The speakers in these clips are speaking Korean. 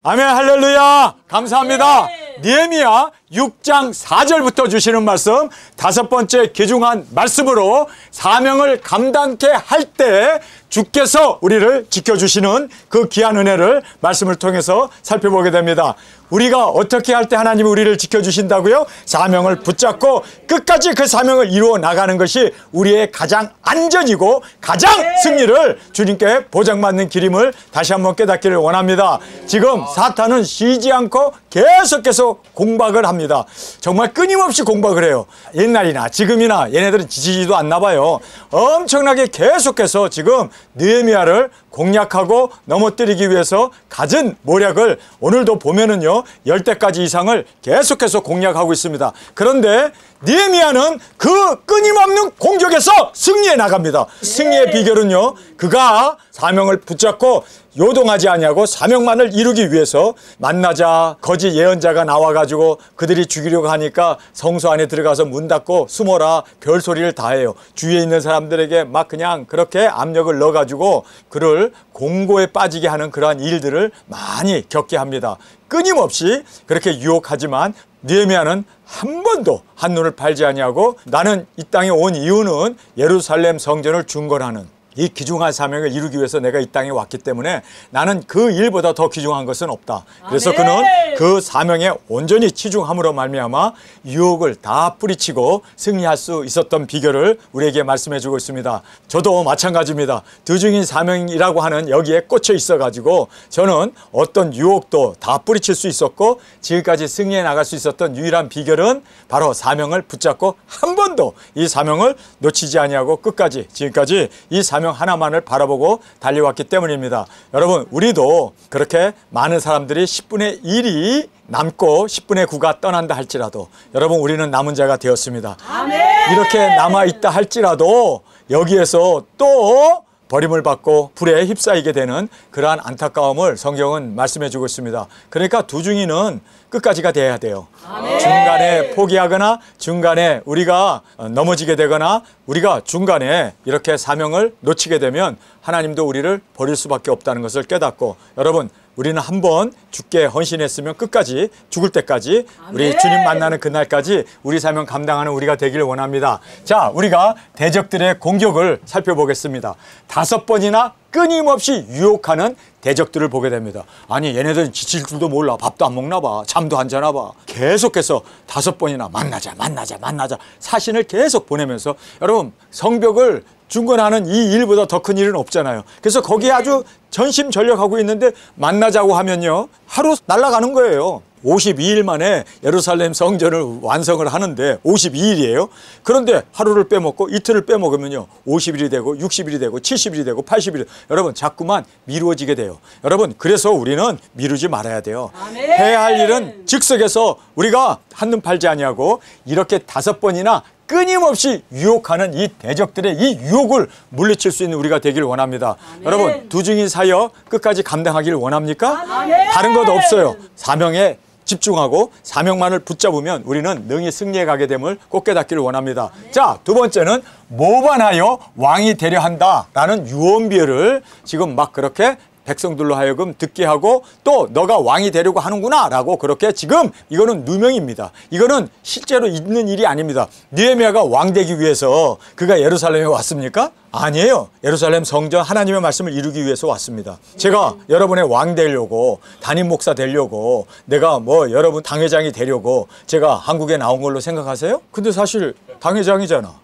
아멘. 할렐루야. 감사합니다. 느헤미야 6장 4절부터 주시는 말씀, 다섯 번째 귀중한 말씀으로 사명을 감당케 할 때 주께서 우리를 지켜주시는 그 귀한 은혜를 말씀을 통해서 살펴보게 됩니다. 우리가 어떻게 할 때 하나님이 우리를 지켜주신다고요? 사명을 붙잡고 끝까지 그 사명을 이루어 나가는 것이 우리의 가장 안전이고 가장 승리를 주님께 보장받는 길임을 다시 한번 깨닫기를 원합니다. 지금 사탄은 쉬지 않고 계속해서 공박을 합니다. 정말 끊임없이 공박을 해요. 옛날이나 지금이나 얘네들은 지치지도 않나 봐요. 엄청나게 계속해서 지금 느헤미야를 공략하고 넘어뜨리기 위해서 갖은 모략을 오늘도 보면은요 10대까지 이상을 계속해서 공략하고 있습니다. 그런데 느헤미야는 그 끊임없는 공격에서 승리해 나갑니다. 승리의 비결은요, 그가 사명을 붙잡고 요동하지 아니하고 사명만을 이루기 위해서 만나자 거짓 예언자가 나와가지고 그들이 죽이려고 하니까 성소 안에 들어가서 문 닫고 숨어라 별소리를 다 해요. 주위에 있는 사람들에게 막 그냥 그렇게 압력을 넣어가지고 그를 공고에 빠지게 하는 그러한 일들을 많이 겪게 합니다. 끊임없이 그렇게 유혹하지만 느헤미야는 한 번도 한눈을 팔지 아니하고 나는 이 땅에 온 이유는 예루살렘 성전을 중건하는 이 귀중한 사명을 이루기 위해서 내가 이 땅에 왔기 때문에 나는 그 일보다 더 귀중한 것은 없다. 그래서 그는 그 사명에 온전히 치중함으로 말미암아 유혹을 다 뿌리치고 승리할 수 있었던 비결을 우리에게 말씀해 주고 있습니다. 저도 마찬가지입니다. 드중인 사명이라고 하는 여기에 꽂혀 있어가지고 저는 어떤 유혹도 다 뿌리칠 수 있었고 지금까지 승리해 나갈 수 있었던 유일한 비결은 바로 사명을 붙잡고 한 번도 이 사명을 놓치지 아니하고 끝까지 지금까지 이 사명 하나만을 바라보고 달려왔기 때문입니다. 여러분, 우리도 그렇게 많은 사람들이 10분의 1이 남고 10분의 9가 떠난다 할지라도 여러분, 우리는 남은 자가 되었습니다. 아멘. 이렇게 남아있다 할지라도 여기에서 또 버림을 받고 불에 휩싸이게 되는 그러한 안타까움을 성경은 말씀해 주고 있습니다. 그러니까 두중이는 끝까지가 돼야 돼요. 아멘. 중간에 포기하거나 중간에 우리가 넘어지게 되거나 우리가 중간에 이렇게 사명을 놓치게 되면 하나님도 우리를 버릴 수밖에 없다는 것을 깨닫고, 여러분, 우리는 한번 주께 헌신했으면 끝까지 죽을 때까지 우리 주님 만나는 그날까지 우리 사명 감당하는 우리가 되기를 원합니다. 자, 우리가 대적들의 공격을 살펴보겠습니다. 5번이나 끊임없이 유혹하는 대적들을 보게 됩니다. 아니, 얘네들은 지칠 줄도 몰라. 밥도 안 먹나 봐. 잠도 안 자나 봐. 계속해서 5번이나 만나자 사신을 계속 보내면서, 여러분, 성벽을 중건하는 이 일보다 더 큰 일은 없잖아요. 그래서 거기에 아주 전심전력하고 있는데 만나자고 하면요 하루 날아가는 거예요. 52일 만에 예루살렘 성전을 완성을 하는데 52일이에요. 그런데 하루를 빼먹고 이틀을 빼먹으면요 50일이 되고 60일이 되고 70일이 되고 80일이 되고 여러분 자꾸만 미루어지게 돼요. 여러분, 그래서 우리는 미루지 말아야 돼요. 아멘. 해야 할 일은 즉석에서 우리가 한눈 팔지 아니하고 이렇게 5번이나 끊임없이 유혹하는 이 대적들의 이 유혹을 물리칠 수 있는 우리가 되기를 원합니다. 아멘. 여러분, 두중인 사역 끝까지 감당하기를 원합니까? 아멘. 다른 것 없어요. 사명에 집중하고 사명만을 붙잡으면 우리는 능히 승리해 가게 됨을 꼭 깨닫기를 원합니다. 아멘. 자, 두 번째는 모반하여 왕이 되려 한다라는 유언비어를 지금 막 그렇게 백성들로 하여금 듣게 하고 또 너가 왕이 되려고 하는구나 라고 그렇게 지금 이거는 누명입니다. 이거는 실제로 있는 일이 아닙니다. 느헤미야가 왕 되기 위해서 그가 예루살렘에 왔습니까? 아니에요. 예루살렘 성전 하나님의 말씀을 이루기 위해서 왔습니다. 제가 여러분의 왕 되려고, 담임 목사 되려고, 내가 뭐 여러분 당회장이 되려고 제가 한국에 나온 걸로 생각하세요? 근데 사실 당회장이잖아.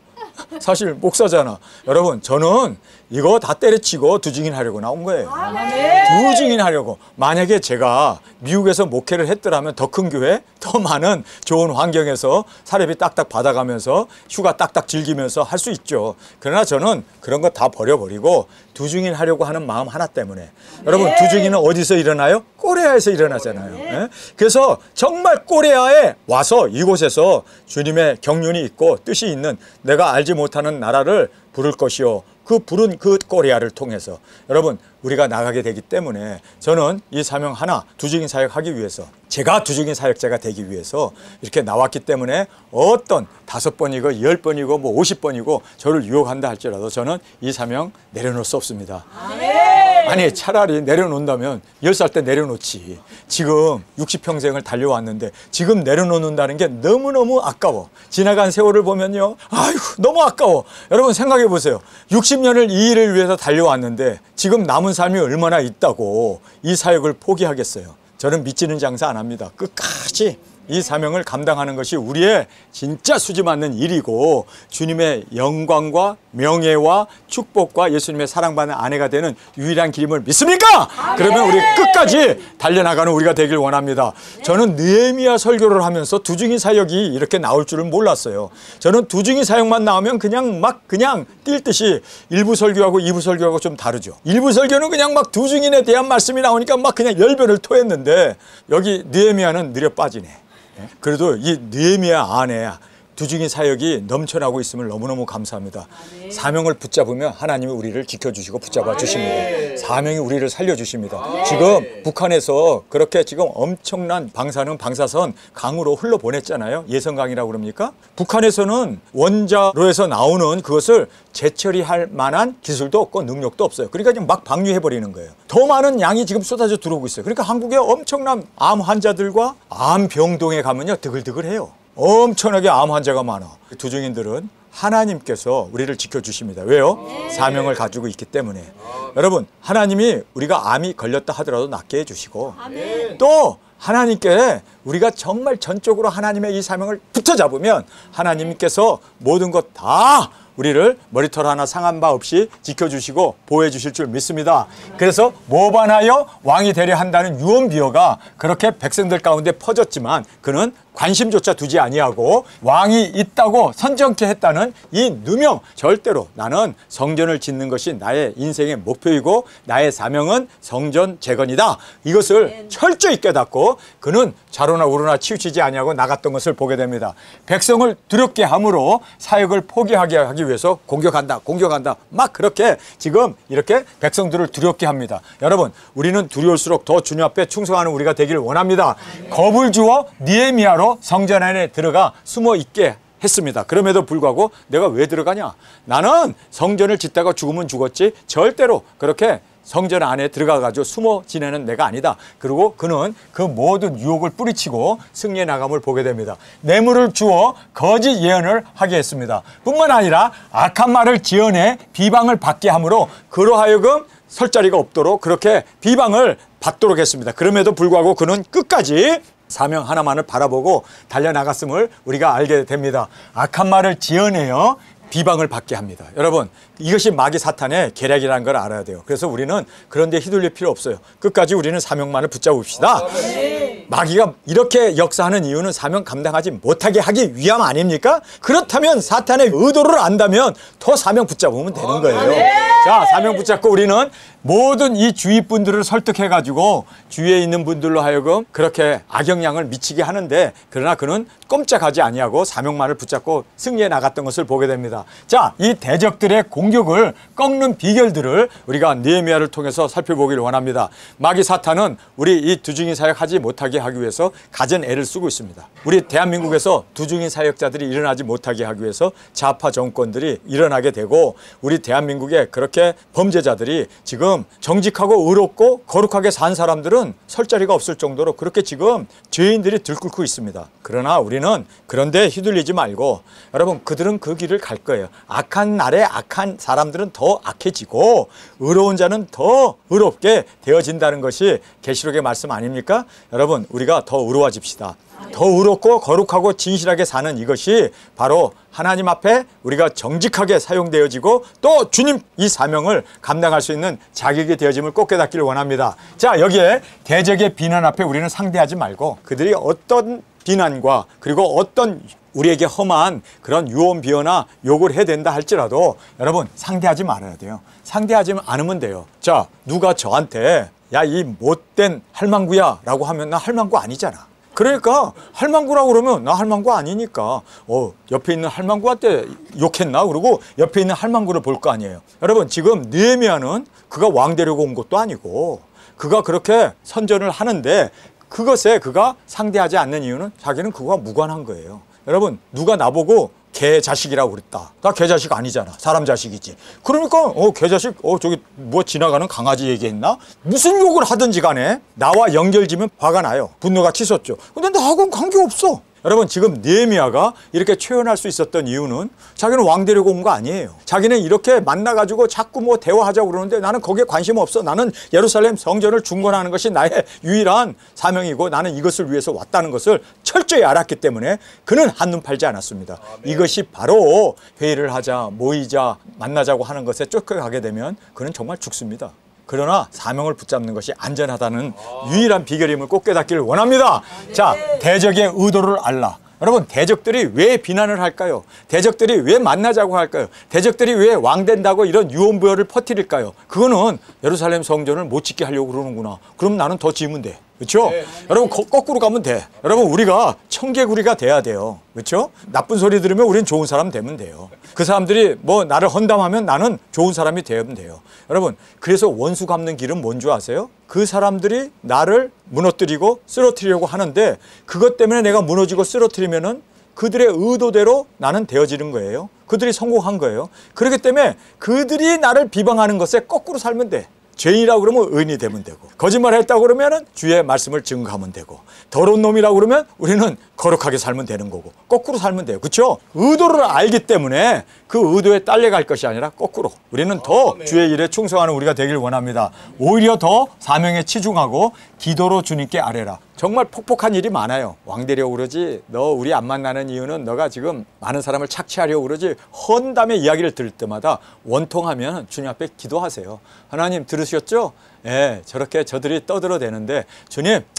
사실 목사잖아. 여러분, 저는 이거 다 때려치고 두중인 하려고 나온 거예요. 두중인 하려고. 만약에 제가 미국에서 목회를 했더라면 더 큰 교회, 더 많은 좋은 환경에서 사례비 딱딱 받아가면서 휴가 딱딱 즐기면서 할 수 있죠. 그러나 저는 그런 거 다 버려버리고 두중인 하려고 하는 마음 하나 때문에. 여러분, 두중인은 어디서 일어나요? 꼬레아에서 일어나잖아요. 예? 그래서 정말 꼬레아에 와서 이곳에서 주님의 경륜이 있고 뜻이 있는 내가 알지 못하는 나라를 부를 것이요. 그 부른 그 꼬레아를 통해서 여러분 우리가 나가게 되기 때문에 저는 이 사명 하나 두중인 사역하기 위해서, 제가 두중인 사역자가 되기 위해서 이렇게 나왔기 때문에 어떤 5번이고 10번이고 뭐 50번이고 저를 유혹한다 할지라도 저는 이 사명 내려놓을 수 없습니다. 아멘. 아니 차라리 내려놓는다면 10살 때 내려놓지. 지금 60평생을 달려왔는데 지금 내려놓는다는 게 너무너무 아까워. 지나간 세월을 보면요, 아휴 너무 아까워. 여러분 생각해 보세요. 60년을 이 일을 위해서 달려왔는데 지금 남은 삶이 얼마나 있다고 이 사역을 포기하겠어요. 저는 믿지는 장사 안 합니다. 끝까지 이 사명을 감당하는 것이 우리의 진짜 수지 맞는 일이고 주님의 영광과 명예와 축복과 예수님의 사랑받는 아내가 되는 유일한 길임을 믿습니까? 그러면 우리 끝까지 달려나가는 우리가 되길 원합니다. 저는 느헤미야 설교를 하면서 두중이 사역이 이렇게 나올 줄은 몰랐어요. 저는 두중이 사역만 나오면 그냥 뛸 듯이 1부 설교하고 2부 설교하고 좀 다르죠. 1부 설교는 그냥 막 두중인에 대한 말씀이 나오니까 막 그냥 열변을 토했는데 여기 느헤미야는 느려 빠지네. 그래도 이 느헤미야 안에 두중이 사역이 넘쳐나고 있음을 너무너무 감사합니다. 사명을 붙잡으면 하나님이 우리를 지켜주시고 붙잡아 주십니다. 사명이 우리를 살려주십니다. 지금 북한에서 그렇게 지금 엄청난 방사선 강으로 흘러보냈잖아요. 예성강이라고 그럽니까? 북한에서는 원자로에서 나오는 그것을 재처리할 만한 기술도 없고 능력도 없어요. 그러니까 지금 막 방류해버리는 거예요. 더 많은 양이 지금 쏟아져 들어오고 있어요. 그러니까 한국에 엄청난 암 환자들과 암병동에 가면요 드글드글해요. 엄청나게 암 환자가 많아. 두중인들은 하나님께서 우리를 지켜주십니다. 왜요? 사명을 가지고 있기 때문에. 여러분 하나님이 우리가 암이 걸렸다 하더라도 낫게 해주시고 또 하나님께 우리가 정말 전적으로 하나님의 이 사명을 붙여잡으면 하나님께서 모든 것 다 우리를 머리털 하나 상한 바 없이 지켜주시고 보호해 주실 줄 믿습니다. 그래서 모반하여 왕이 되려 한다는 유언비어가 그렇게 백성들 가운데 퍼졌지만 그는 관심조차 두지 아니하고 왕이 있다고 선정케 했다는 이 누명, 절대로 나는 성전을 짓는 것이 나의 인생의 목표이고 나의 사명은 성전 재건이다. 이것을 철저히 깨닫고 그는 좌로나 우로나 치우치지 아니하고 나갔던 것을 보게 됩니다. 백성을 두렵게 함으로 사역을 포기하게 하기 위해서 공격한다 막 그렇게 지금 이렇게 백성들을 두렵게 합니다. 여러분 우리는 두려울수록 더 주님 앞에 충성하는 우리가 되기를 원합니다. 겁을 주어 느헤미야로 성전 안에 들어가 숨어 있게 했습니다. 그럼에도 불구하고 내가 왜 들어가냐? 나는 성전을 짓다가 죽으면 죽었지 절대로 그렇게 성전 안에 들어가가지고 숨어 지내는 내가 아니다. 그리고 그는 그 모든 유혹을 뿌리치고 승리해 나감을 보게 됩니다. 뇌물을 주어 거짓 예언을 하게 했습니다. 뿐만 아니라 악한 말을 지어내 비방을 받게 함으로 그로 하여금 설 자리가 없도록 그렇게 비방을 받도록 했습니다. 그럼에도 불구하고 그는 끝까지 사명 하나만을 바라보고 달려나갔음을 우리가 알게 됩니다. 악한 말을 지어내어 비방을 받게 합니다. 여러분 이것이 마귀 사탄의 계략이라는 걸 알아야 돼요. 그래서 우리는 그런 데 휘둘릴 필요 없어요. 끝까지 우리는 사명만을 붙잡읍시다. 마귀가 이렇게 역사하는 이유는 사명 감당하지 못하게 하기 위함 아닙니까? 그렇다면 사탄의 의도를 안다면 더 사명 붙잡으면 되는 거예요. 자, 사명 붙잡고 우리는 모든 이 주위 분들을 설득해가지고 주위에 있는 분들로 하여금 그렇게 악영향을 미치게 하는데 그러나 그는 꼼짝하지 아니하고 사명만을 붙잡고 승리해 나갔던 것을 보게 됩니다. 자, 이 대적들의 공격을 꺾는 비결들을 우리가 느헤미야를 통해서 살펴보기를 원합니다. 마귀 사탄은 우리 이 두중이 사역하지 못하게 하기 위해서 갖은 애를 쓰고 있습니다. 우리 대한민국에서 두중이 사역자들이 일어나지 못하게 하기 위해서 좌파 정권들이 일어나게 되고 우리 대한민국에 그렇게 범죄자들이 지금 정직하고 의롭고 거룩하게 산 사람들은 설 자리가 없을 정도로 그렇게 지금 죄인들이 들끓고 있습니다. 그러나 우리는 그런데 휘둘리지 말고 여러분 그들은 그 길을 갈 거예요. 악한 날에 악한 사람들은 더 악해지고 의로운 자는 더 의롭게 되어진다는 것이 계시록의 말씀 아닙니까? 여러분 우리가 더 의로워집시다. 더 의롭고 거룩하고 진실하게 사는 이것이 바로 하나님 앞에 우리가 정직하게 사용되어지고 또 주님 이 사명을 감당할 수 있는 자격이 되어짐을 꼭 깨닫기를 원합니다. 자, 여기에 대적의 비난 앞에 우리는 상대하지 말고 그들이 어떤 비난과 그리고 어떤 우리에게 험한 그런 유언 비어나 욕을 해야 된다 할지라도 여러분 상대하지 말아야 돼요. 상대하지 않으면 돼요. 자, 누가 저한테 야, 이 못된 할망구야 라고 하면 나 할망구 아니잖아. 그러니까 할망구라고 그러면 나 할망구 아니니까 옆에 있는 할망구한테 욕했나? 그러고 옆에 있는 할망구를 볼 거 아니에요. 여러분 지금 느헤미야는 그가 왕 되려고 온 것도 아니고 그가 그렇게 선전을 하는데 그것에 그가 상대하지 않는 이유는 자기는 그거와 무관한 거예요. 여러분 누가 나보고 개 자식이라고 그랬다. 나 개 자식 아니잖아. 사람 자식이지. 그러니까 개 자식 저기 뭐 지나가는 강아지 얘기했나? 무슨 욕을 하든지 간에 나와 연결지면 화가 나요. 분노가 치솟죠. 근데 나하고는 관계없어. 여러분 지금 느헤미야가 이렇게 표현할 수 있었던 이유는 자기는 왕 되려고 온 거 아니에요. 자기는 이렇게 만나가지고 자꾸 뭐 대화하자고 그러는데 나는 거기에 관심 없어. 나는 예루살렘 성전을 중건하는 것이 나의 유일한 사명이고 나는 이것을 위해서 왔다는 것을 철저히 알았기 때문에 그는 한눈 팔지 않았습니다. 이것이 바로 회의를 하자, 모이자, 만나자고 하는 것에 쫓겨가게 되면 그는 정말 죽습니다. 그러나 사명을 붙잡는 것이 안전하다는 유일한 비결임을 꼭 깨닫기를 원합니다. 자, 대적의 의도를 알라. 여러분 대적들이 왜 비난을 할까요? 대적들이 왜 만나자고 할까요? 대적들이 왜 왕 된다고 이런 유언부여를 퍼뜨릴까요? 그거는 예루살렘 성전을 못 짓게 하려고 그러는구나. 그럼 나는 더 지으면 돼. 그렇죠? 네. 여러분 거꾸로 가면 돼. 여러분 우리가 청개구리가 돼야 돼요. 그렇죠? 나쁜 소리 들으면 우린 좋은 사람 되면 돼요. 그 사람들이 뭐 나를 헌담하면 나는 좋은 사람이 되면 돼요. 여러분 그래서 원수 갚는 길은 뭔 줄 아세요? 그 사람들이 나를 무너뜨리고 쓰러뜨리려고 하는데 그것 때문에 내가 무너지고 쓰러뜨리면은 그들의 의도대로 나는 되어지는 거예요. 그들이 성공한 거예요. 그렇기 때문에 그들이 나를 비방하는 것에 거꾸로 살면 돼. 죄인이라고 그러면 의인이 되면 되고 거짓말 했다고 그러면 주의 말씀을 증거하면 되고 더러운 놈이라고 그러면 우리는 거룩하게 살면 되는 거고 거꾸로 살면 돼요. 그렇죠? 의도를 알기 때문에 그 의도에 딸려갈 것이 아니라 거꾸로 우리는 더 주의 일에 충성하는 우리가 되길 원합니다. 오히려 더 사명에 치중하고 기도로 주님께 아뢰라. 정말 폭폭한 일이 많아요. 왕 되려고 그러지 너 우리 안 만나는 이유는 너가 지금 많은 사람을 착취하려고 그러지 헌담의 이야기를 들을 때마다 원통하면 주님 앞에 기도하세요. 하나님 들으셨죠? 예, 저렇게 저들이 떠들어대는데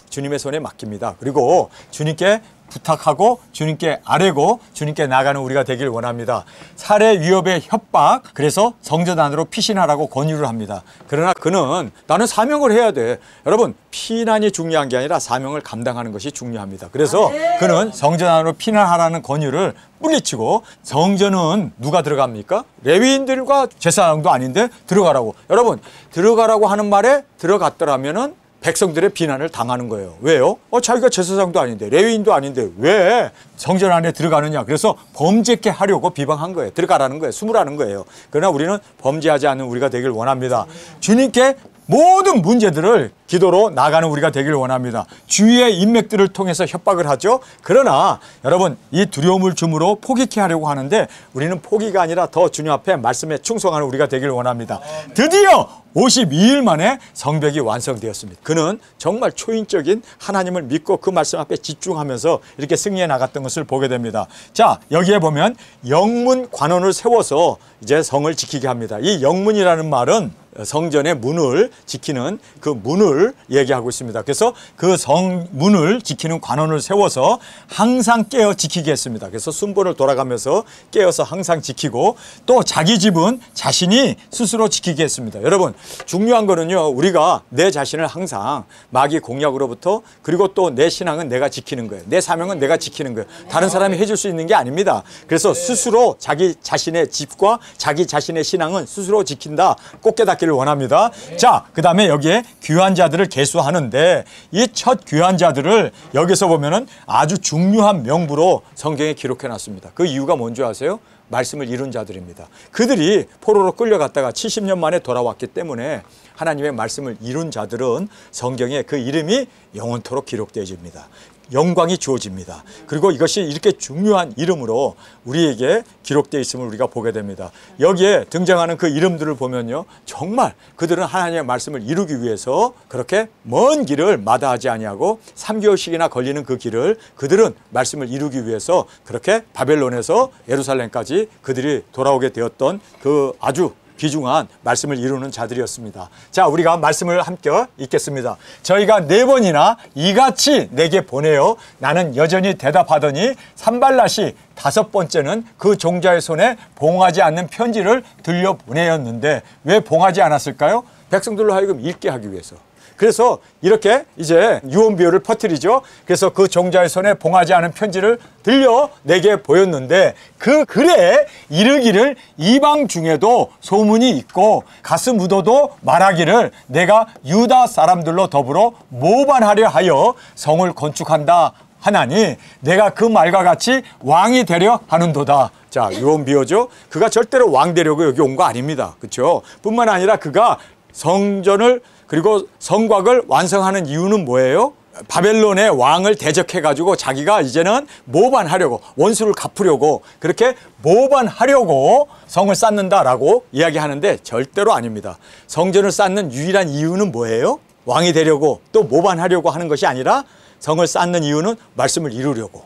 주님의 손에 맡깁니다. 그리고 주님께 부탁하고 주님께 아뢰고 주님께 나가는 우리가 되길 원합니다. 살해 위협의 협박 그래서 성전 안으로 피신하라고 권유를 합니다. 그러나 그는 나는 사명을 해야 돼. 여러분 피난이 중요한 게 아니라 사명을 감당하는 것이 중요합니다. 그래서 그는 성전 안으로 피난하라는 권유를 물리치고 성전은 누가 들어갑니까? 레위인들과 제사장도 아닌데 들어가라고. 여러분 들어가라고 하는 말에 들어갔더라면은 백성들의 비난을 당하는 거예요. 왜요? 자기가 제사장도 아닌데 레위인도 아닌데 왜 성전 안에 들어가느냐. 그래서 범죄케 하려고 비방한 거예요. 들어가라는 거예요. 숨으라는 거예요. 그러나 우리는 범죄하지 않는 우리가 되길 원합니다. 주님께 모든 문제들을 기도로 나가는 우리가 되길 원합니다. 주위의 인맥들을 통해서 협박을 하죠. 그러나 여러분 이 두려움을 줌으로 포기케 하려고 하는데 우리는 포기가 아니라 더 주님 앞에 말씀에 충성하는 우리가 되길 원합니다. 드디어 52일 만에 성벽이 완성되었습니다. 그는 정말 초인적인 하나님을 믿고 그 말씀 앞에 집중하면서 이렇게 승리해 나갔던 것을 보게 됩니다. 자, 여기에 보면 영문 관원을 세워서 이제 성을 지키게 합니다. 이 영문이라는 말은 성전의 문을 지키는 그 문을 얘기하고 있습니다. 그래서 그 성문을 지키는 관원을 세워서 항상 깨어 지키게 했습니다. 그래서 순번을 돌아가면서 깨어서 항상 지키고 또 자기 집은 자신이 스스로 지키게 했습니다. 여러분 중요한 거는요 우리가 내 자신을 항상 마귀 공략으로부터 그리고 또 내 신앙은 내가 지키는 거예요. 내 사명은 내가 지키는 거예요. 다른 사람이 해줄 수 있는 게 아닙니다. 그래서 스스로 자기 자신의 집과 자기 자신의 신앙은 스스로 지킨다. 꼭 깨닫기를 원합니다. 자, 그 다음에 여기에 귀한 자들을 계수하는데 이 첫 귀한 자들을 여기서 보면은 아주 중요한 명부로 성경에 기록해 놨습니다. 그 이유가 뭔지 아세요? 말씀을 이룬 자들입니다. 그들이 포로로 끌려갔다가 70년 만에 돌아왔기 때문에 하나님의 말씀을 이룬 자들은 성경에 그 이름이 영원토록 기록되어집니다. 영광이 주어집니다. 그리고 이것이 이렇게 중요한 이름으로 우리에게 기록되어 있음을 우리가 보게 됩니다. 여기에 등장하는 그 이름들을 보면요 정말 그들은 하나님의 말씀을 이루기 위해서 그렇게 먼 길을 마다하지 아니하고 3개월씩이나 걸리는 그 길을 그들은 말씀을 이루기 위해서 그렇게 바벨론에서 예루살렘까지 그들이 돌아오게 되었던 그 아주 귀중한 말씀을 이루는 자들이었습니다. 자, 우리가 말씀을 함께 읽겠습니다. 저희가 4번이나 이같이 내게 보내어 나는 여전히 대답하더니 산발랏이 5번째는 그 종자의 손에 봉하지 않는 편지를 들려보내었는데 왜 봉하지 않았을까요? 백성들로 하여금 읽게 하기 위해서. 그래서 이렇게 이제 유언비어를 퍼뜨리죠. 그래서 그 종자의 손에 봉하지 않은 편지를 들려 내게 보였는데 그 글에 이르기를 이방 중에도 소문이 있고 가슴 묻어도 말하기를 내가 유다 사람들로 더불어 모반하려 하여 성을 건축한다 하나니 내가 그 말과 같이 왕이 되려 하는도다. 자, 요런 비유죠. 그가 절대로 왕 되려고 여기 온 거 아닙니다. 그렇죠? 뿐만 아니라 그가 성전을 그리고 성곽을 완성하는 이유는 뭐예요? 바벨론의 왕을 대적해가지고 자기가 이제는 모반하려고, 원수를 갚으려고, 그렇게 모반하려고 성을 쌓는다라고 이야기하는데 절대로 아닙니다. 성전을 쌓는 유일한 이유는 뭐예요? 왕이 되려고 또 모반하려고 하는 것이 아니라 성을 쌓는 이유는 말씀을 이루려고.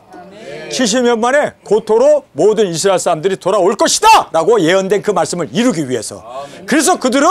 70년 만에 고토로 모든 이스라엘 사람들이 돌아올 것이다 라고 예언된 그 말씀을 이루기 위해서. 그래서 그들은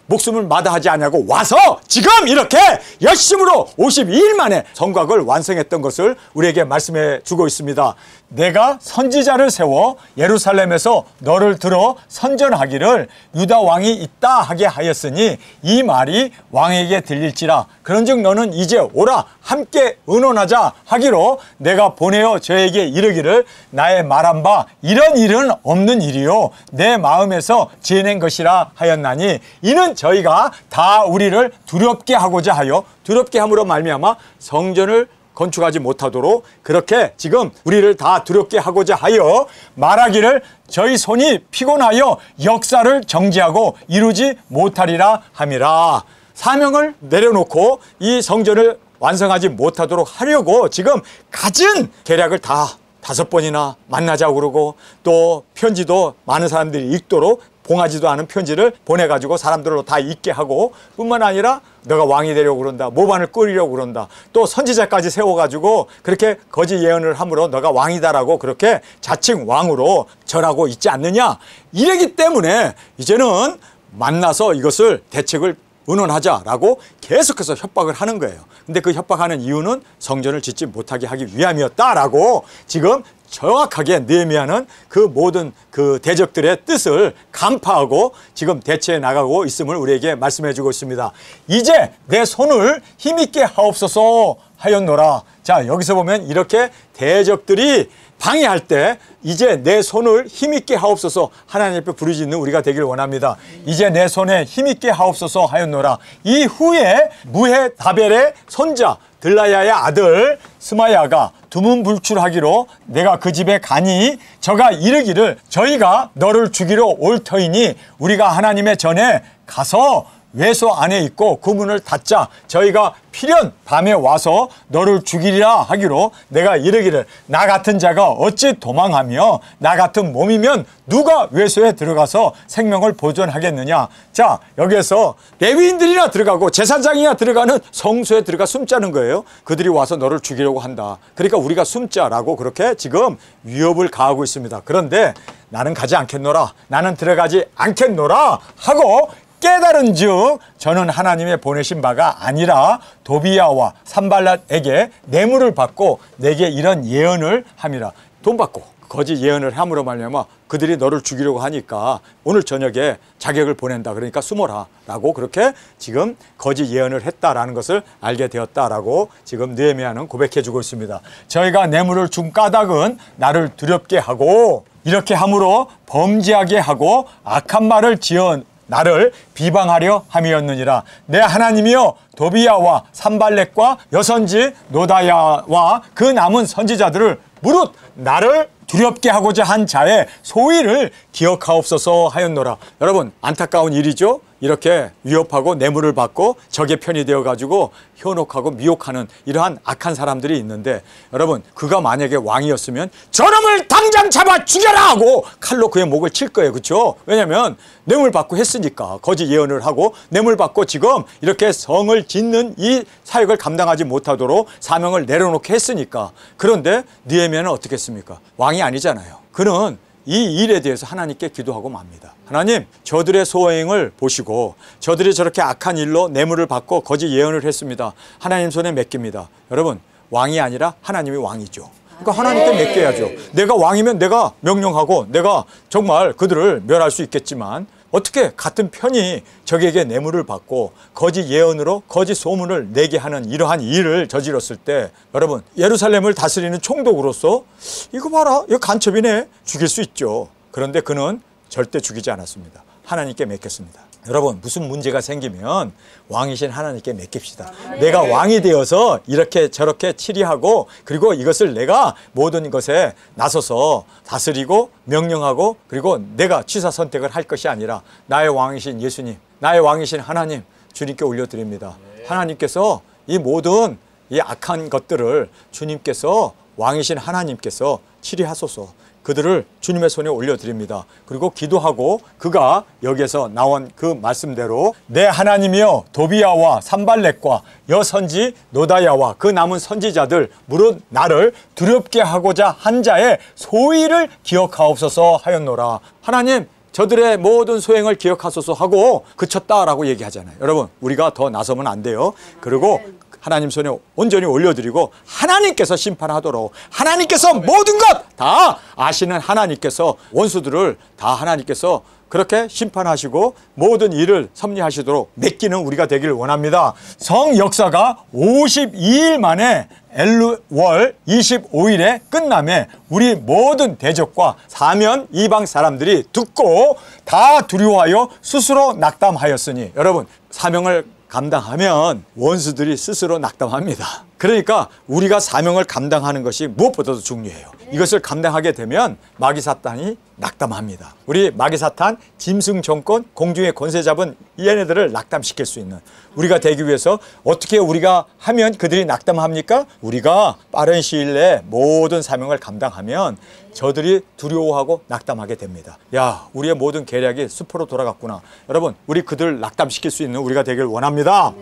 목숨을 마다하지 아니하고 와서 지금 이렇게 열심으로 52일 만에 성곽을 완성했던 것을 우리에게 말씀해 주고 있습니다. 내가 선지자를 세워 예루살렘에서 너를 들어 선전하기를 유다 왕이 있다 하게 하였으니 이 말이 왕에게 들릴지라. 그런즉 너는 이제 오라 함께 의논하자 하기로 내가 보내어 저에게 이르기를 나의 말한 바 이런 일은 없는 일이요 내 마음에서 지어낸 것이라 하였나니 이는 저희가 다 우리를 두렵게 하고자 하여 두렵게 함으로 말미암아 성전을 건축하지 못하도록 그렇게 지금 우리를 다 두렵게 하고자 하여 말하기를 저희 손이 피곤하여 역사를 정지하고 이루지 못하리라 함이라. 사명을 내려놓고 이 성전을 완성하지 못하도록 하려고 지금 가진 계략을 다 5번이나 만나자고 그러고 또 편지도 많은 사람들이 읽도록 봉하지도 않은 편지를 보내가지고 사람들로 다 읽게 하고 뿐만 아니라 너가 왕이 되려고 그런다. 모반을 끓이려고 그런다. 또 선지자까지 세워가지고 그렇게 거짓 예언을 함으로 너가 왕이다라고 그렇게 자칭 왕으로 전하고 있지 않느냐. 이러기 때문에 이제는 만나서 이것을 대책을 의논하자라고 계속해서 협박을 하는 거예요. 근데 그 협박하는 이유는 성전을 짓지 못하게 하기 위함이었다라고 지금 정확하게 느헤미야는 그 모든 그 대적들의 뜻을 간파하고 지금 대처해 나가고 있음을 우리에게 말씀해 주고 있습니다. 이제 내 손을 힘있게 하옵소서 하였노라. 자, 여기서 보면 이렇게 대적들이 방해할 때 이제 내 손을 힘있게 하옵소서 하나님 앞에 부르짖는 우리가 되길 원합니다. 이제 내 손에 힘있게 하옵소서 하였노라. 이후에 무헤다벨의 손자 들라야의 아들 스마야가 두문불출하기로 내가 그 집에 가니 저가 이르기를 저희가 너를 죽이러 올 터이니 우리가 하나님의 전에 가서 외소 안에 있고 그 문을 닫자. 저희가 필연 밤에 와서 너를 죽이리라 하기로 내가 이르기를 나 같은 자가 어찌 도망하며 나 같은 몸이면 누가 외소에 들어가서 생명을 보존하겠느냐. 자, 여기에서 레위인들이나 들어가고 제사장이나 들어가는 성소에 들어가 숨자는 거예요. 그들이 와서 너를 죽이려고 한다. 그러니까 우리가 숨자라고 그렇게 지금 위협을 가하고 있습니다. 그런데 나는 가지 않겠노라. 나는 들어가지 않겠노라 하고 깨달은즉 저는 하나님의 보내신 바가 아니라 도비야와 산발랏에게 뇌물을 받고 내게 이런 예언을 함이라. 돈 받고 거짓 예언을 함으로 말미암아 그들이 너를 죽이려고 하니까 오늘 저녁에 자객을 보낸다. 그러니까 숨어라 라고 그렇게 지금 거짓 예언을 했다라는 것을 알게 되었다라고 지금 느헤미야는 고백해 주고 있습니다. 저희가 뇌물을 준 까닭은 나를 두렵게 하고 이렇게 함으로 범죄하게 하고 악한 말을 지어 나를 비방하려 함이었느니라. 내 하나님이여 도비야와 산발렛과 여선지 노다야와 그 남은 선지자들을 무릇 나를 두렵게 하고자 한 자의 소위를 기억하옵소서 하였노라. 여러분 안타까운 일이죠. 이렇게 위협하고 뇌물을 받고 적의 편이 되어가지고 현혹하고 미혹하는 이러한 악한 사람들이 있는데 여러분 그가 만약에 왕이었으면 저놈을 당장 잡아 죽여라 하고 칼로 그의 목을 칠 거예요. 그렇죠? 왜냐하면 뇌물 받고 했으니까 거짓 예언을 하고 뇌물 받고 지금 이렇게 성을 짓는 이 사역을 감당하지 못하도록 사명을 내려놓게 했으니까. 그런데 느헤미야는 어떻게 했습니까? 왕이 아니잖아요. 그는 이 일에 대해서 하나님께 기도하고 맙니다. 하나님, 저들의 소행을 보시고 저들이 저렇게 악한 일로 뇌물을 받고 거짓 예언을 했습니다. 하나님 손에 맡깁니다. 여러분, 왕이 아니라 하나님이 왕이죠. 그러니까 하나님께 맡겨야죠. 내가 왕이면 내가 명령하고 내가 정말 그들을 멸할 수 있겠지만 어떻게 같은 편이 적에게 뇌물을 받고 거짓 예언으로 거짓 소문을 내게 하는 이러한 일을 저질렀을 때 여러분 예루살렘을 다스리는 총독으로서 이거 봐라, 이거 간첩이네, 죽일 수 있죠. 그런데 그는 절대 죽이지 않았습니다. 하나님께 맡겼습니다. 여러분 무슨 문제가 생기면 왕이신 하나님께 맡깁시다. 내가 왕이 되어서 이렇게 저렇게 치리하고 그리고 이것을 내가 모든 것에 나서서 다스리고 명령하고 그리고 내가 취사 선택을 할 것이 아니라 나의 왕이신 예수님, 나의 왕이신 하나님 주님께 올려드립니다. 하나님께서 이 모든 이 악한 것들을 주님께서 왕이신 하나님께서 치리하소서. 그들을 주님의 손에 올려드립니다. 그리고 기도하고 그가 여기에서 나온 그 말씀대로 내 하나님이여 도비야와 산발렛과 여선지 노다야와 그 남은 선지자들 무릇 나를 두렵게 하고자 한 자의 소위를 기억하옵소서 하였노라. 하나님 저들의 모든 소행을 기억하소서 하고 그쳤다라고 얘기하잖아요. 여러분 우리가 더 나서면 안 돼요. 그리고 하나님 손에 온전히 올려드리고 하나님께서 심판하도록 하나님께서 모든 것 다 아시는 하나님께서 원수들을 다 하나님께서 그렇게 심판하시고 모든 일을 섭리하시도록 맡기는 우리가 되기를 원합니다. 성 역사가 52일 만에 엘루월 25일에 끝남에 우리 모든 대적과 사면 이방 사람들이 듣고 다 두려워하여 스스로 낙담하였으니 여러분 사명을 감당하면 원수들이 스스로 낙담합니다. 그러니까 우리가 사명을 감당하는 것이 무엇보다도 중요해요. 이것을 감당하게 되면 마귀사탄이 낙담합니다. 우리 마귀사탄, 짐승 정권, 공중의 권세 잡은 얘네들을 낙담시킬 수 있는 우리가 되기 위해서 어떻게 우리가 하면 그들이 낙담합니까? 우리가 빠른 시일 내에 모든 사명을 감당하면 저들이 두려워하고 낙담하게 됩니다. 야, 우리의 모든 계략이 수포로 돌아갔구나. 여러분, 우리 그들 낙담시킬 수 있는 우리가 되길 원합니다.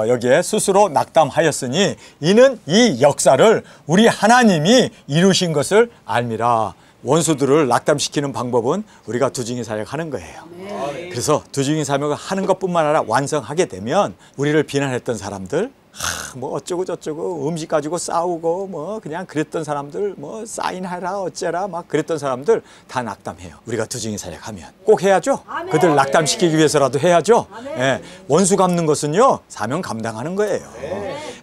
여기에 스스로 낙담하였으니 이는 이 역사를 우리 하나님이 이루신 것을 알미라. 원수들을 낙담시키는 방법은 우리가 두증인 사역하는 거예요. 그래서 두증인 사역을 하는 것뿐만 아니라 완성하게 되면 우리를 비난했던 사람들 뭐 어쩌고 저쩌고 음식 가지고 싸우고 뭐 그냥 그랬던 사람들 뭐 사인하라 어째라 막 그랬던 사람들 다 낙담해요. 우리가 두증인 사역하면 꼭 해야죠. 아멘. 그들 낙담시키기 위해서라도 해야죠. 예, 원수 갚는 것은요 사명 감당하는 거예요.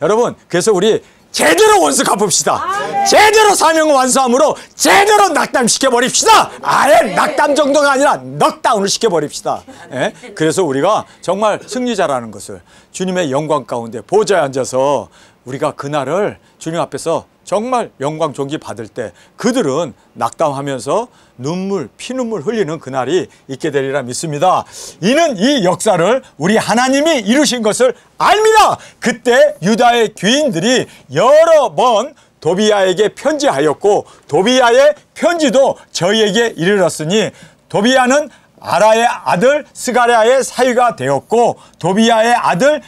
여러분 그래서 우리 제대로 원수 갚읍시다. 제대로 사명을 완수함으로 제대로 낙담시켜 버립시다. 아예 낙담 정도가 아니라 넉다운을 시켜 버립시다. 예? 그래서 우리가 정말 승리자라는 것을 주님의 영광 가운데 보좌에 앉아서 우리가 그날을 주님 앞에서 정말 영광 존귀 받을 때 그들은 낙담하면서 눈물, 피눈물 흘리는 그날이 있게 되리라 믿습니다. 이는 이 역사를 우리 하나님이 이루신 것을 알미라. 그때 유다의 귀인들이 여러 번 도비야에게 편지하였고 도비야의 편지도 저희에게 이르렀으니 도비야는 아라의 아들 스가랴의 사위가 되었고 도비야의 아들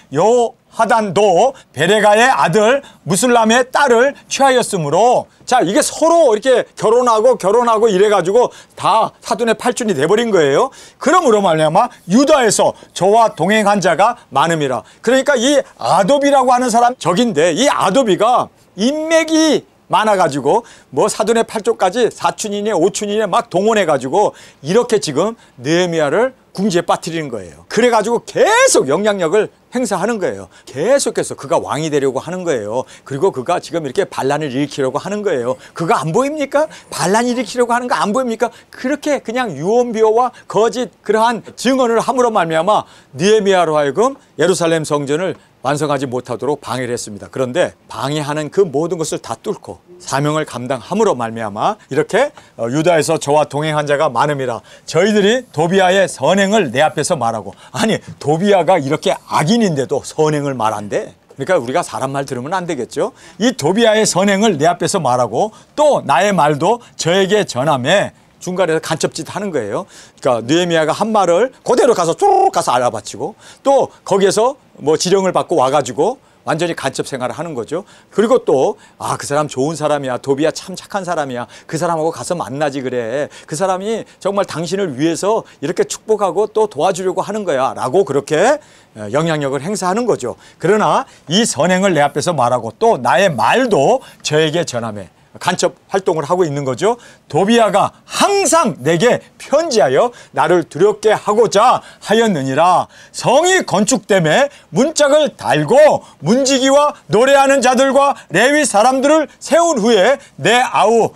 하단도 베레가의 아들 무슬람의 딸을 취하였으므로 자 이게 서로 이렇게 결혼하고 이래가지고 다 사돈의 팔촌이 돼버린 거예요. 그러므로 말미암아 유다에서 저와 동행한 자가 많음이라. 그러니까 이 아도비라고 하는 사람 적인데 이 아도비가 인맥이 많아가지고 뭐 사돈의 팔촌까지 사촌이네 오촌이네 막 동원해가지고 이렇게 지금 느헤미야를 궁지에 빠뜨리는 거예요. 그래가지고 계속 영향력을 행사하는 거예요. 계속해서 그가 왕이 되려고 하는 거예요. 그리고 그가 지금 이렇게 반란을 일으키려고 하는 거예요. 그거 안 보입니까? 반란 일으키려고 하는 거 안 보입니까? 그렇게 그냥 유언비어와 거짓 그러한 증언을 함으로 말미암아 느헤미야로 하여금 예루살렘 성전을 완성하지 못하도록 방해를 했습니다. 그런데 방해하는 그 모든 것을 다 뚫고 사명을 감당함으로 말미암아 이렇게 유다에서 저와 동행한 자가 많음이라. 저희들이 도비야의 선행을 내 앞에서 말하고 아니 도비야가 이렇게 악인인데도 선행을 말한대. 그러니까 우리가 사람 말 들으면 안 되겠죠. 이 도비야의 선행을 내 앞에서 말하고 또 나의 말도 저에게 전하며 중간에서 간첩짓 하는 거예요. 그러니까 느헤미야가 한 말을 그대로 가서 쭉 가서 알아바치고 또 거기에서 뭐 지령을 받고 와가지고 완전히 간첩 생활을 하는 거죠. 그리고 또 그 사람 좋은 사람이야. 도비야 참 착한 사람이야. 그 사람하고 가서 만나지 그래. 그 사람이 정말 당신을 위해서 이렇게 축복하고 또 도와주려고 하는 거야 라고 그렇게 영향력을 행사하는 거죠. 그러나 이 선행을 내 앞에서 말하고 또 나의 말도 저에게 전하며 간첩 활동을 하고 있는 거죠. 도비야가 항상 내게 편지하여 나를 두렵게 하고자 하였느니라. 성이 건축됨에 문짝을 달고 문지기와 노래하는 자들과 레위 사람들을 세운 후에 내 아우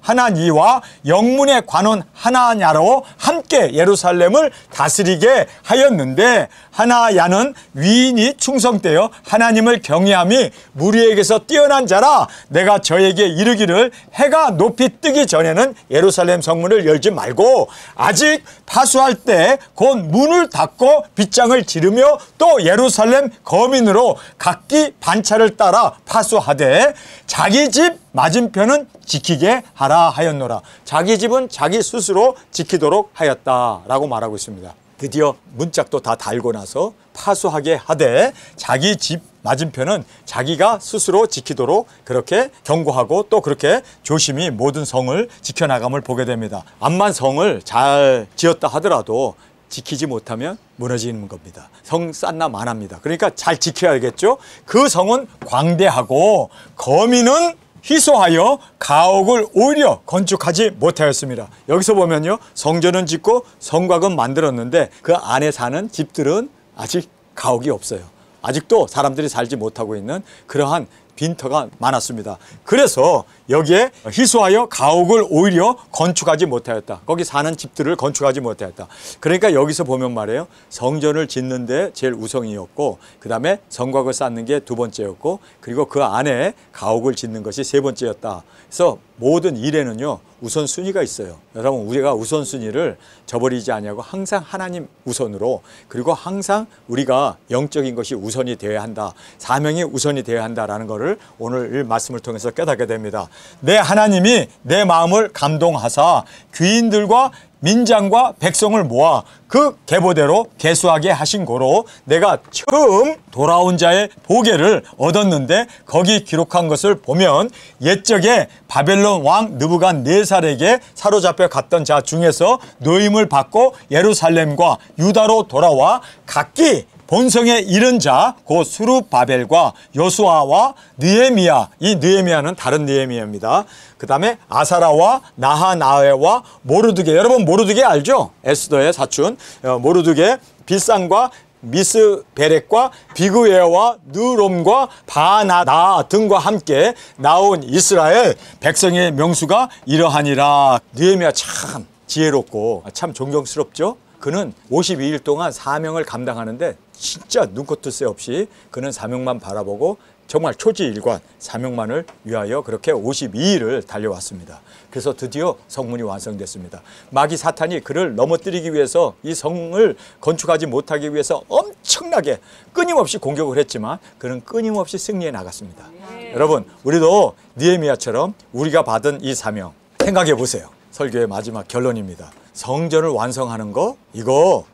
하나니와 영문의 관원 하나냐로 함께 예루살렘을 다스리게 하였는데, 하나야는 위인이 충성되어 하나님을 경외함이 무리에게서 뛰어난 자라. 내가 저에게 이르기를 해가 높이 뜨기 전에는 예루살렘 성문을 열지 말고 아직 파수할 때 곧 문을 닫고 빗장을 지르며 또 예루살렘 거민으로 각기 반차를 따라 파수하되 자기 집 맞은편은 지키게 하라 하였노라. 자기 집은 자기 스스로 지키도록 하였다라고 말하고 있습니다. 드디어 문짝도 다 달고 나서 파수하게 하되 자기 집 맞은편은 자기가 스스로 지키도록 그렇게 경고하고 또 그렇게 조심히 모든 성을 지켜나감을 보게 됩니다. 암만 성을 잘 지었다 하더라도 지키지 못하면 무너지는 겁니다. 성 싼나 만합니다. 그러니까 잘 지켜야겠죠. 그 성은 광대하고 거민은 희소하여 가옥을 오히려 건축하지 못하였습니다. 여기서 보면요, 성전은 짓고 성곽은 만들었는데 그 안에 사는 집들은 아직 가옥이 없어요. 아직도 사람들이 살지 못하고 있는 그러한 빈터가 많았습니다. 그래서 여기에 희소하여 가옥을 오히려 건축하지 못하였다. 거기 사는 집들을 건축하지 못하였다. 그러니까 여기서 보면 말이에요, 성전을 짓는데 제일 우선이었고, 그 다음에 성곽을 쌓는 게 두 번째였고, 그리고 그 안에 가옥을 짓는 것이 세 번째였다. 그래서 모든 일에는요 우선순위가 있어요. 여러분, 우리가 우선순위를 저버리지 아니하고 항상 하나님 우선으로, 그리고 항상 우리가 영적인 것이 우선이 되어야 한다, 사명이 우선이 되어야 한다라는 것을 오늘 이 말씀을 통해서 깨닫게 됩니다. 내 하나님이 내 마음을 감동하사 귀인들과 민장과 백성을 모아 그 계보대로 계수하게 하신 고로 내가 처음 돌아온 자의 보게를 얻었는데, 거기 기록한 것을 보면 옛적에 바벨론 왕 느부갓네살에게 사로잡혀 갔던 자 중에서 노임을 받고 예루살렘과 유다로 돌아와 각기 본성에 이른 자 곧 스룹바벨과 여수아와 느헤미야, 이 느헤미야는 다른 느헤미야입니다. 그 다음에 아사라와 나하나엘과 모르드게, 여러분 모르드게 알죠? 에스더의 사촌 모르드게, 빌산과 미스베렉과 비그웨어와 느롬과 바나나 등과 함께 나온 이스라엘 백성의 명수가 이러하니라. 느헤미야 참 지혜롭고 참 존경스럽죠? 그는 52일 동안 사명을 감당하는데 진짜 눈코 뜰 새 없이 그는 사명만 바라보고 정말 초지일관 사명만을 위하여 그렇게 52일을 달려왔습니다. 그래서 드디어 성문이 완성됐습니다. 마귀 사탄이 그를 넘어뜨리기 위해서, 이 성을 건축하지 못하기 위해서 엄청나게 끊임없이 공격을 했지만 그는 끊임없이 승리해 나갔습니다. 여러분, 우리도 느헤미야처럼 우리가 받은 이 사명 생각해 보세요. 설교의 마지막 결론입니다. 성전을 완성하는 거, 이거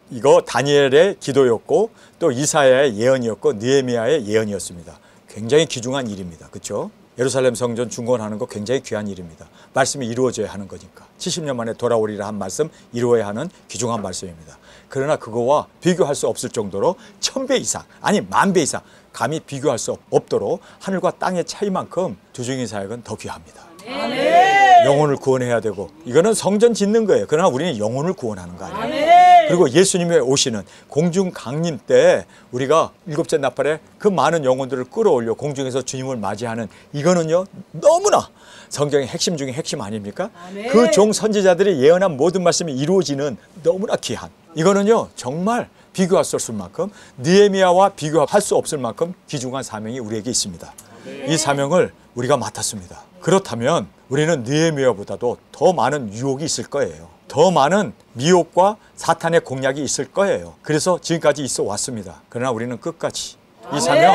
다니엘의 기도였고 또 이사야의 예언이었고 느헤미야의 예언이었습니다. 굉장히 귀중한 일입니다. 그렇죠? 예루살렘 성전 중건하는 거 굉장히 귀한 일입니다. 말씀이 이루어져야 하는 거니까. 70년 만에 돌아오리라 한 말씀 이루어야 하는 귀중한 말씀입니다. 그러나 그거와 비교할 수 없을 정도로 1000배 이상, 아니 10,000배 이상 감히 비교할 수 없도록 하늘과 땅의 차이만큼 두중인 사역은 더 귀합니다. 영혼을 구원해야 되고, 이거는 성전 짓는 거예요. 그러나 우리는 영혼을 구원하는 거 아니에요. 그리고 예수님의 오시는 공중 강림 때 우리가 일곱째 나팔에 그 많은 영혼들을 끌어올려 공중에서 주님을 맞이하는, 이거는요 너무나 성경의 핵심 중에 핵심 아닙니까? 그 종 선지자들이 예언한 모든 말씀이 이루어지는 너무나 귀한, 이거는요 정말 비교할 수 없을 만큼, 느헤미야와 비교할 수 없을 만큼 귀중한 사명이 우리에게 있습니다. 이 사명을 우리가 맡았습니다. 그렇다면 우리는 느헤미야보다도 더 많은 유혹이 있을 거예요. 더 많은 미혹과 사탄의 공략이 있을 거예요. 그래서 지금까지 있어 왔습니다. 그러나 우리는 끝까지 이 사명,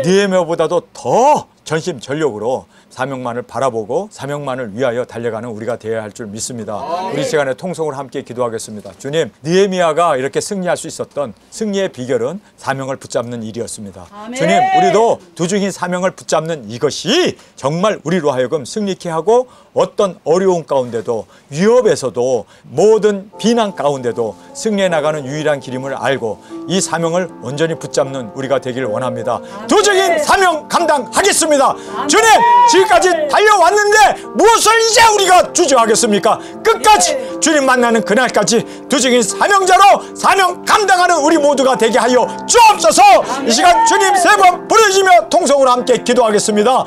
느헤미야보다도 더 전심전력으로 사명만을 바라보고 사명만을 위하여 달려가는 우리가 되어야 할 줄 믿습니다. 우리 시간에 통성으로 함께 기도하겠습니다. 주님, 느헤미야가 이렇게 승리할 수 있었던 승리의 비결은 사명을 붙잡는 일이었습니다. 주님, 우리도 두중인 사명을 붙잡는 이것이 정말 우리로 하여금 승리케 하고, 어떤 어려움 가운데도, 위협에서도, 모든 비난 가운데도 승리해 나가는 유일한 길임을 알고 이 사명을 온전히 붙잡는 우리가 되기를 원합니다. 두중인 사명 감당하겠습니다. 주님, 지금까지 달려왔는데 무엇을 이제 우리가 주저하겠습니까? 끝까지 주님 만나는 그날까지 두중인 사명자로 사명 감당하는 우리 모두가 되게 하여 주옵소서. 이 시간 주님 세 번 부르시며 통성으로 함께 기도하겠습니다.